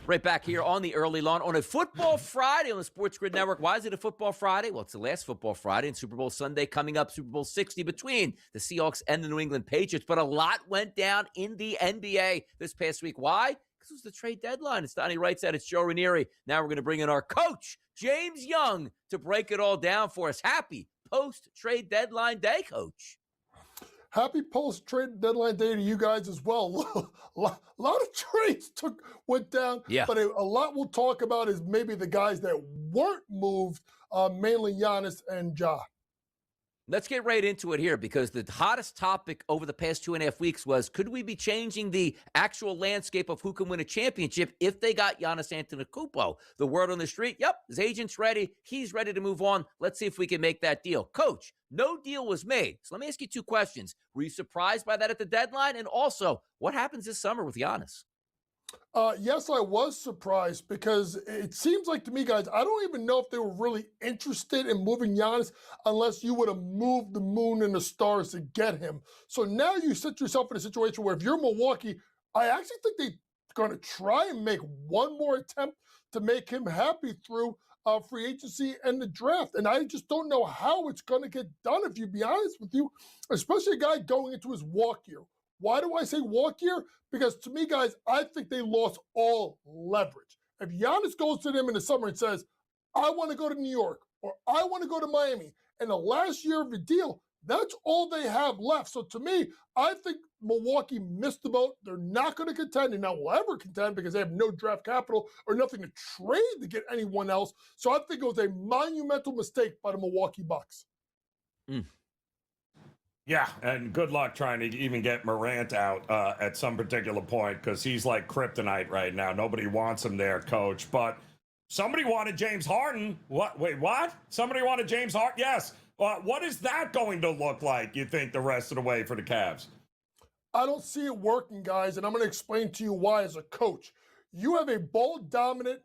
Right back here on the early lawn on a Football Friday on the SportsGrid Network. Why is it a Football Friday? Well, it's the last Football Friday, and Super Bowl Sunday coming up, Super Bowl 60 between the Seahawks and the New England Patriots. But a lot went down in the NBA this past week. Why? Because it was the trade deadline. It's Donnie Wright said, it's Joe Ranieri. Now we're going to bring in our coach, James Young, to break it all down for us. Happy post-trade deadline day, Coach. Happy post-trade deadline day to you guys as well. A lot of trades went down, but a lot we'll talk about is maybe the guys that weren't moved, mainly Giannis and Ja. Let's get right into it here, because the hottest topic over the past 2.5 weeks was, could we be changing the actual landscape of who can win a championship if they got Giannis Antetokounmpo? The word on the street, yep, his agent's ready. He's ready to move on. Let's see if we can make that deal. Coach, no deal was made. So let me ask you two questions. Were you surprised by that at the deadline? And also, what happens this summer with Giannis? Yes, I was surprised, because it seems like to me, guys, I don't even know if they were really interested in moving Giannis unless you would have moved the moon and the stars to get him. So now you set yourself in a situation where if you're Milwaukee, I actually think they're going to try and make one more attempt to make him happy through free agency and the draft. And I just don't know how it's going to get done, if you be honest with you, especially a guy going into his walk year. Why do I say walk year? Because to me, guys, I think they lost all leverage. If Giannis goes to them in the summer and says, I want to go to New York, or I want to go to Miami, and the last year of the deal, that's all they have left. So to me, I think Milwaukee missed the boat. They're not going to contend, and now will ever contend, because they have no draft capital or nothing to trade to get anyone else. So I think it was a monumental mistake by the Milwaukee Bucks. Yeah, and good luck trying to even get Morant out at some particular point, because he's like kryptonite right now. Nobody wants him there, Coach. But somebody wanted James Harden. What? Wait, what? Somebody wanted James Harden? Yes. What is that going to look like, you think, the rest of the way for the Cavs? I don't see it working, guys, and I'm going to explain to you why as a coach. You have a ball-dominant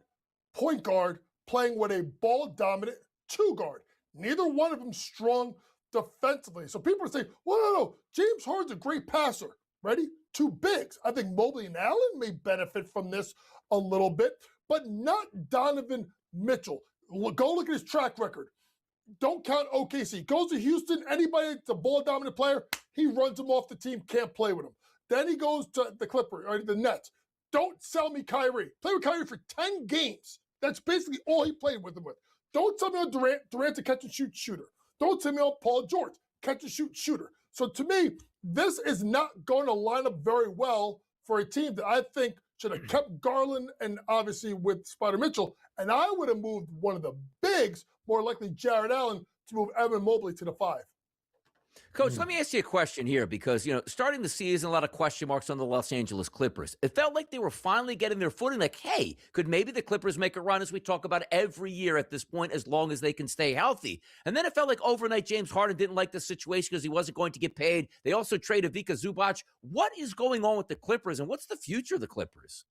point guard playing with a ball-dominant two guard. Neither one of them strong defensively. So people are saying, well, no, James Harden's a great passer. Ready? Two bigs. I think Mobley and Allen may benefit from this a little bit, but not Donovan Mitchell. Go look at his track record. Don't count OKC. Goes to Houston, anybody that's a ball-dominant player, he runs him off the team, can't play with him. Then he goes to the Clippers, or the Nets. Don't sell me Kyrie. Play with Kyrie for 10 games. That's basically all he played with him with. Don't sell me on Durant. Durant's a catch-and-shoot shooter. Don't send me on Paul George, catch-and-shoot shooter. So to me, this is not going to line up very well for a team that I think should have kept Garland and obviously with Spider Mitchell. And I would have moved one of the bigs, more likely Jared Allen, to move Evan Mobley to the 5. Coach, let me ask you a question here, because, starting the season, a lot of question marks on the Los Angeles Clippers. It felt like they were finally getting their footing, like, hey, could maybe the Clippers make a run, as we talk about every year at this point, as long as they can stay healthy? And then it felt like overnight James Harden didn't like the situation because he wasn't going to get paid. They also traded Vika Zubac. What is going on with the Clippers, and what's the future of the Clippers?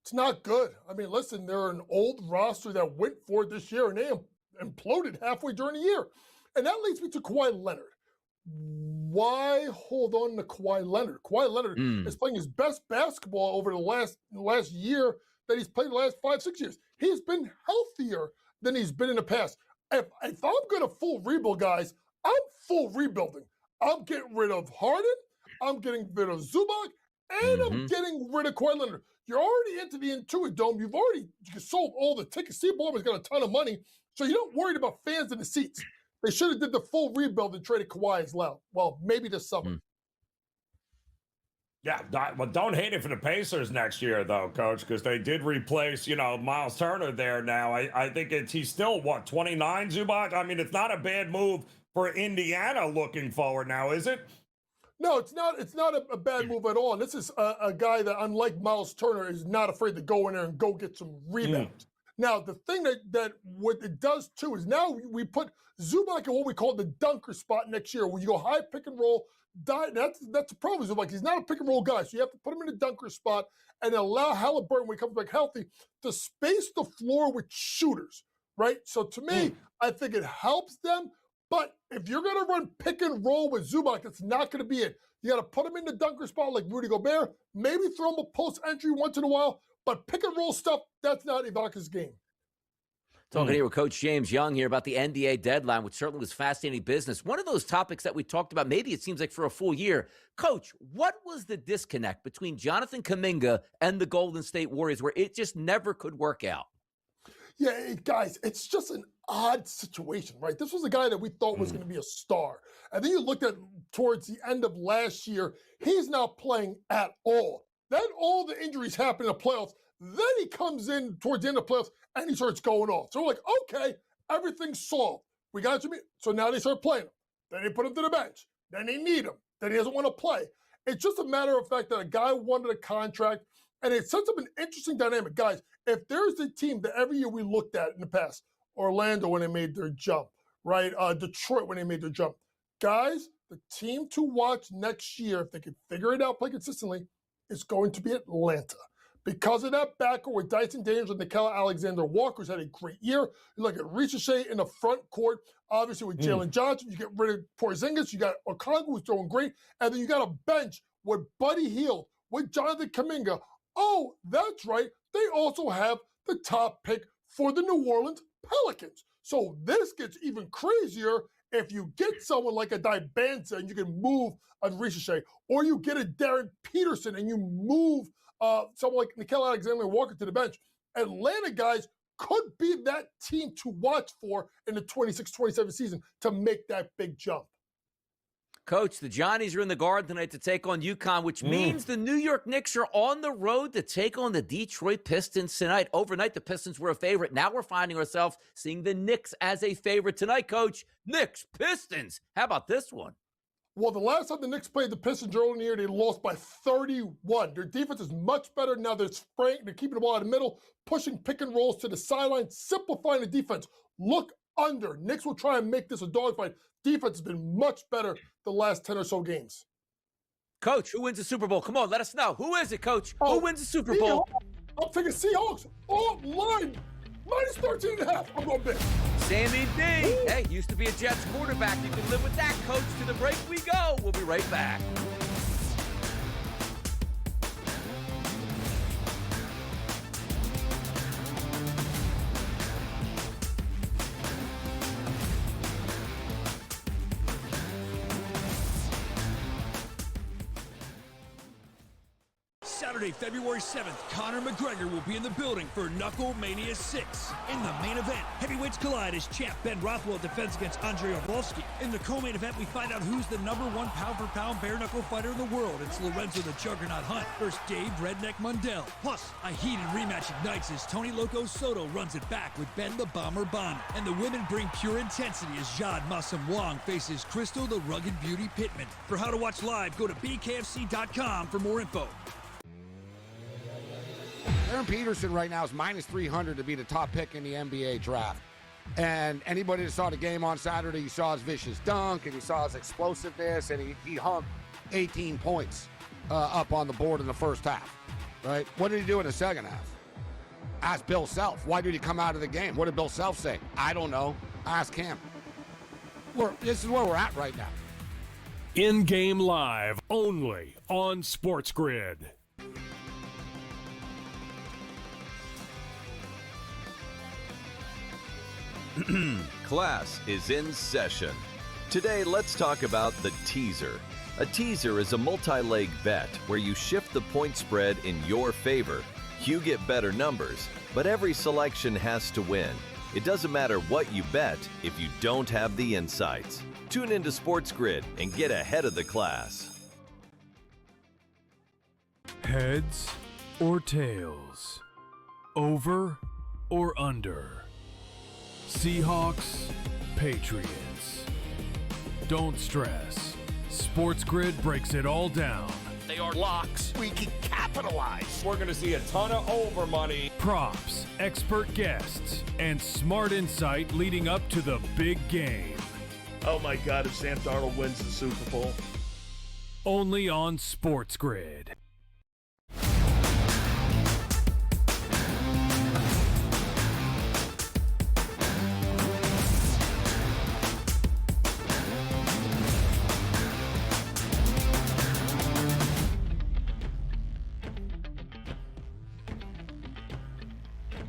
It's not good. I mean, listen, they're an old roster that went for it this year, and they imploded halfway during the year. And that leads me to Kawhi Leonard. Why hold on to Kawhi Leonard? Kawhi Leonard is playing his best basketball over the last year that he's played the last 5-6 years. He's been healthier than he's been in the past. If I'm going to full rebuild, guys, I'm full rebuilding. I'm getting rid of Harden. I'm getting rid of Zubac. And I'm getting rid of Kawhi Leonard. You're already into the Intuit Dome. You sold all the tickets. Steve Ballmer's got a ton of money. So you're not worried about fans in the seats. They should have did the full rebuild and traded Kawhi as well. Well, maybe this summer. Yeah, well, don't hate it for the Pacers next year, though, Coach, because they did replace, Miles Turner there now. I think he's still, 29, Zubac? I mean, it's not a bad move for Indiana looking forward now, is it? No, it's not. It's not a bad move at all. And this is a guy that, unlike Miles Turner, is not afraid to go in there and go get some rebounds. Now, the thing that what it does, too, is now we put Zubac in what we call the dunker spot next year, where you go high pick and roll. That's the problem with Zubac. He's not a pick and roll guy, so you have to put him in the dunker spot and allow Halliburton, when he comes back healthy, to space the floor with shooters, right? So to me, I think it helps them. But if you're going to run pick and roll with Zubac, that's not going to be it. You got to put him in the dunker spot like Rudy Gobert, maybe throw him a post entry once in a while, But pick and roll stuff, that's not Ibaka's game. Talking here with Coach James Young here about the NBA deadline, which certainly was fascinating business. One of those topics that we talked about, maybe it seems like for a full year. Coach, what was the disconnect between Jonathan Kuminga and the Golden State Warriors where it just never could work out? Yeah, guys, it's just an odd situation, right? This was a guy that we thought was going to be a star. And then you looked at towards the end of last year, he's not playing at all. Then all the injuries happen in the playoffs. Then he comes in towards the end of the playoffs and he starts going off. So we're like, okay, everything's solved. We got you. So now they start playing him. Then they put him to the bench. Then they need him. Then he doesn't want to play. It's just a matter of fact that a guy wanted a contract, and it sets up an interesting dynamic. Guys, if there's a team that every year we looked at in the past, Orlando when they made their jump, right? Detroit when they made their jump. Guys, the team to watch next year, if they can figure it out, play consistently, is going to be Atlanta. Because of that backcourt with Dyson Daniels and Nickeil Alexander-Walker's had a great year. You look at Ricochet in the front court, obviously with Jalen Johnson. You get rid of Porzingis. You got Okongwu who's throwing great. And then you got a bench with Buddy Hield, with Jonathan Kuminga. Oh, that's right. They also have the top pick for the New Orleans Pelicans. So this gets even crazier if you get someone like a Dibanza and you can move a Ricochet, or you get a Darren Peterson and you move someone like Nickeil Alexander-Walker to the bench. Atlanta, guys, could be that team to watch for in the 26-27 season to make that big jump. Coach, the Johnnies are in the Garden tonight to take on UConn, which means the New York Knicks are on the road to take on the Detroit Pistons tonight. Overnight, the Pistons were a favorite. Now we're finding ourselves seeing the Knicks as a favorite tonight, Coach. Knicks, Pistons. How about this one? Well, the last time the Knicks played the Pistons early in the year, they lost by 31. Their defense is much better now. They're keeping the ball in the middle, pushing pick and rolls to the sideline, simplifying the defense. Look under. Knicks will try and make this a dogfight. Defense has been much better the last 10 or so games. Coach, who wins the Super Bowl? Come on, let us know. Who is it, Coach? Who wins the Super Bowl? I'm taking Seahawks. Oh, line. Minus 13.5. I'm going big. Sammy D. Hey, used to be a Jets quarterback. You can live with that, Coach. To the break we go. We'll be right back. Saturday, February 7th, Conor McGregor will be in the building for Knuckle Mania 6. In the main event, heavyweights collide as champ Ben Rothwell defends against Andrei Arlovski. In the co-main event, we find out who's the #1 pound-for-pound bare-knuckle fighter in the world. It's Lorenzo the Juggernaut Hunt versus Dave Redneck Mundell. Plus, a heated rematch ignites as Tony Loco Soto runs it back with Ben the Bomber Bonner. And the women bring pure intensity as Jade Massam Wong faces Crystal the Rugged Beauty Pittman. For how to watch live, go to bkfc.com for more info. Aaron Peterson right now is minus 300 to be the top pick in the NBA draft. And anybody that saw the game on Saturday, you saw his vicious dunk and you saw his explosiveness, and he hung 18 points up on the board in the first half, right? What did he do in the second half? Ask Bill Self. Why did he come out of the game? What did Bill Self say? I don't know. Ask him. This is where we're at right now. In-game live only on SportsGrid. Class is in session. Today, let's talk about the teaser. A teaser is a multi-leg bet where you shift the point spread in your favor. You get better numbers, but every selection has to win. It doesn't matter what you bet if you don't have the insights. Tune into SportsGrid and get ahead of the class. Heads or tails? Over or under? Seahawks, Patriots. Don't stress. SportsGrid breaks it all down. They are locks. We can capitalize. We're going to see a ton of over money. Props, expert guests, and smart insight leading up to the big game. Oh my God, if Sam Darnold wins the Super Bowl. Only on SportsGrid.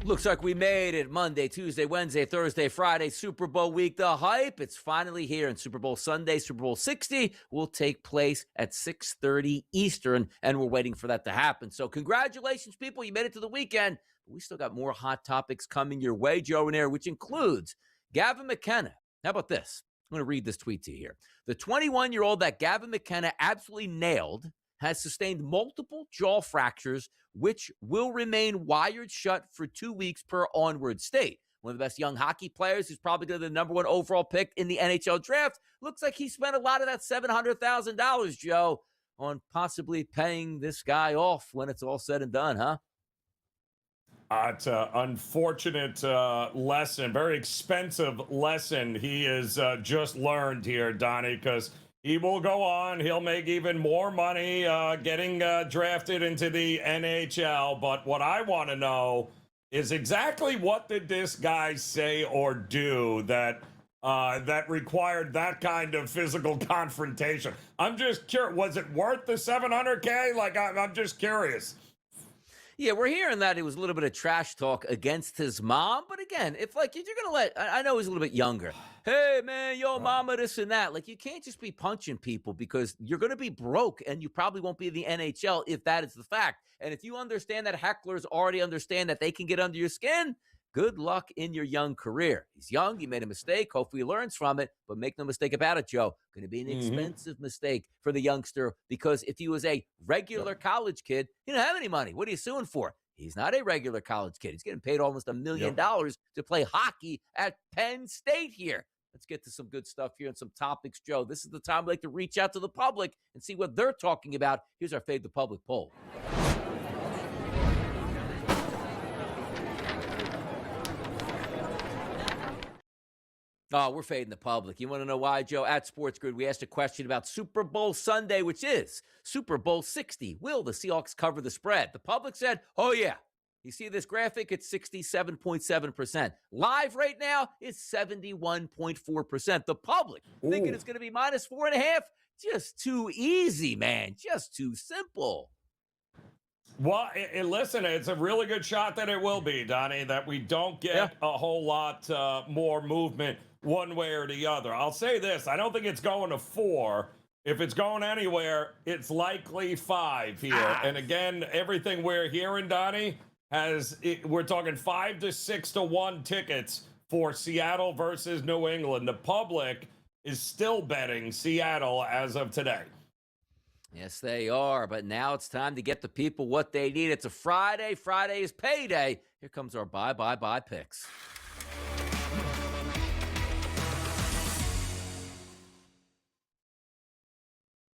Looks like we made it. Monday, Tuesday, Wednesday, Thursday, Friday, Super Bowl week. The hype, it's finally here. And Super Bowl Sunday, Super Bowl 60 will take place at 6:30 Eastern, and we're waiting for that to happen. So congratulations, people. You made it to the weekend. But we still got more hot topics coming your way, Joe and Air, which includes Gavin McKenna. How about this? I'm going to read this tweet to you here. The 21-year-old that Gavin McKenna absolutely nailed has sustained multiple jaw fractures, which will remain wired shut for 2 weeks per Onward State. One of the best young hockey players who's probably going to be the number one overall pick in the NHL draft. Looks like he spent a lot of that $700,000, Joe, on possibly paying this guy off when it's all said and done, huh? It's an unfortunate lesson, very expensive lesson he has just learned here, Donnie, because he will go on. He'll make even more money getting drafted into the NHL. But what I want to know is exactly what did this guy say or do that required that kind of physical confrontation? I'm just curious. Was it worth the $700K? Like, I'm just curious. Yeah, we're hearing that it was a little bit of trash talk against his mom. But again, if you're going to I know he's a little bit younger. Hey, man, yo, mama, this and that. Like, you can't just be punching people because you're going to be broke and you probably won't be in the NHL if that is the fact. And if you understand that hecklers already understand that they can get under your skin, good luck in your young career. He's young. He made a mistake. Hopefully he learns from it. But make no mistake about it, Joe. Going to be an expensive mistake for the youngster because if he was a regular college kid, he didn't have any money. What are you suing for? He's not a regular college kid. He's getting paid almost $1 million to play hockey at Penn State here. Let's get to some good stuff here and some topics, Joe. This is the time we like to reach out to the public and see what they're talking about. Here's our Fade the Public poll. Oh, we're fading the public. You want to know why, Joe? At SportsGrid, we asked a question about Super Bowl Sunday, which is Super Bowl 60. Will the Seahawks cover the spread? The public said, oh, yeah. You see this graphic? It's 67.7%. Live right now is 71.4%. The public thinking it's going to be minus 4.5. Just too easy, man. Just too simple. Well, listen, it's a really good shot that it will be, Donnie, that we don't get a whole lot more movement one way or the other. I'll say this. I don't think it's going to 4. If it's going anywhere, it's likely 5 here. And again, everything we're hearing, Donnie, we're talking 5 to 6 to 1 tickets for Seattle versus New England. The public is still betting Seattle as of today. Yes, they are. But now it's time to get the people what they need. It's a Friday. Friday is payday. Here comes our buy picks.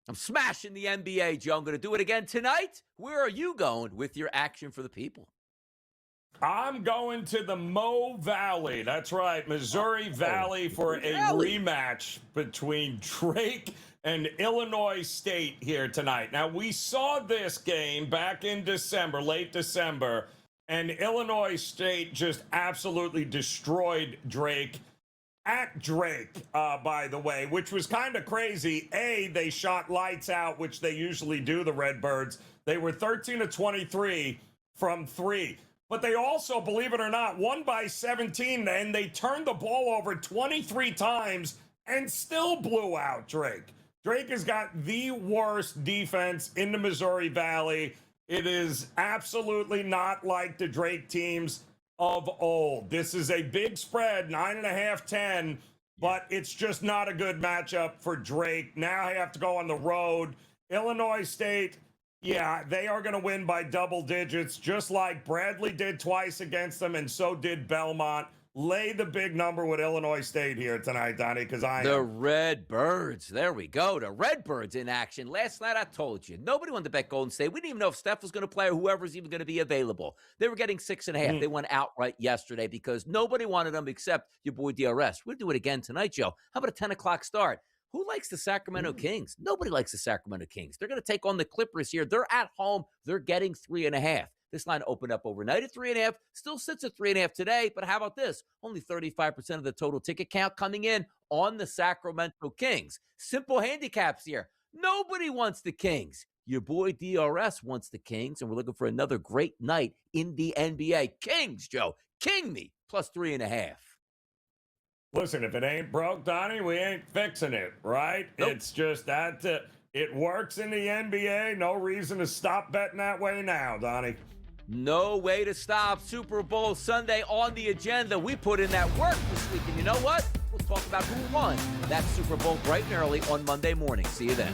I'm smashing the NBA, Joe. I'm going to do it again tonight. Where are you going with your action for the people? I'm going to the Mo Valley. That's right, Missouri Valley for a rematch between Drake and Illinois State here tonight. Now, we saw this game back in December, late December, and Illinois State just absolutely destroyed Drake at Drake, by the way, which was kind of crazy. They shot lights out, which they usually do, the Redbirds. They were 13 of 23 from 3. But they also, believe it or not, won by 17, and they turned the ball over 23 times and still blew out Drake. Drake has got the worst defense in the Missouri Valley. It is absolutely not like the Drake teams of old. This is a big spread, 9.5, 10, but it's just not a good matchup for Drake. Now I have to go on the road. Illinois State, yeah, they are going to win by double digits, just like Bradley did twice against them, and so did Belmont. Lay the big number with Illinois State here tonight, Donnie, because The Redbirds. There we go. The Redbirds in action. Last night I told you, nobody wanted to bet Golden State. We didn't even know if Steph was going to play or whoever's even going to be available. They were getting 6.5. They went outright yesterday because nobody wanted them except your boy DRS. We'll do it again tonight, Joe. How about a 10 o'clock start? Who likes the Sacramento Kings? Nobody likes the Sacramento Kings. They're going to take on the Clippers here. They're at home. They're getting 3.5. This line opened up overnight at 3.5, still sits at 3.5 today. But how about this? Only 35% of the total ticket count coming in on the Sacramento Kings. Simple handicaps here. Nobody wants the Kings. Your boy DRS wants the Kings, and we're looking for another great night in the NBA. Kings, Joe. King me. +3.5. Listen, if it ain't broke, Donnie, we ain't fixing it, right? Nope. It's just that it works in the NBA. No reason to stop betting that way now, Donnie. No way to stop. Super Bowl Sunday on the agenda. We put in that work this week, and you know what? We'll talk about who won that Super Bowl bright and early on Monday morning. See you then.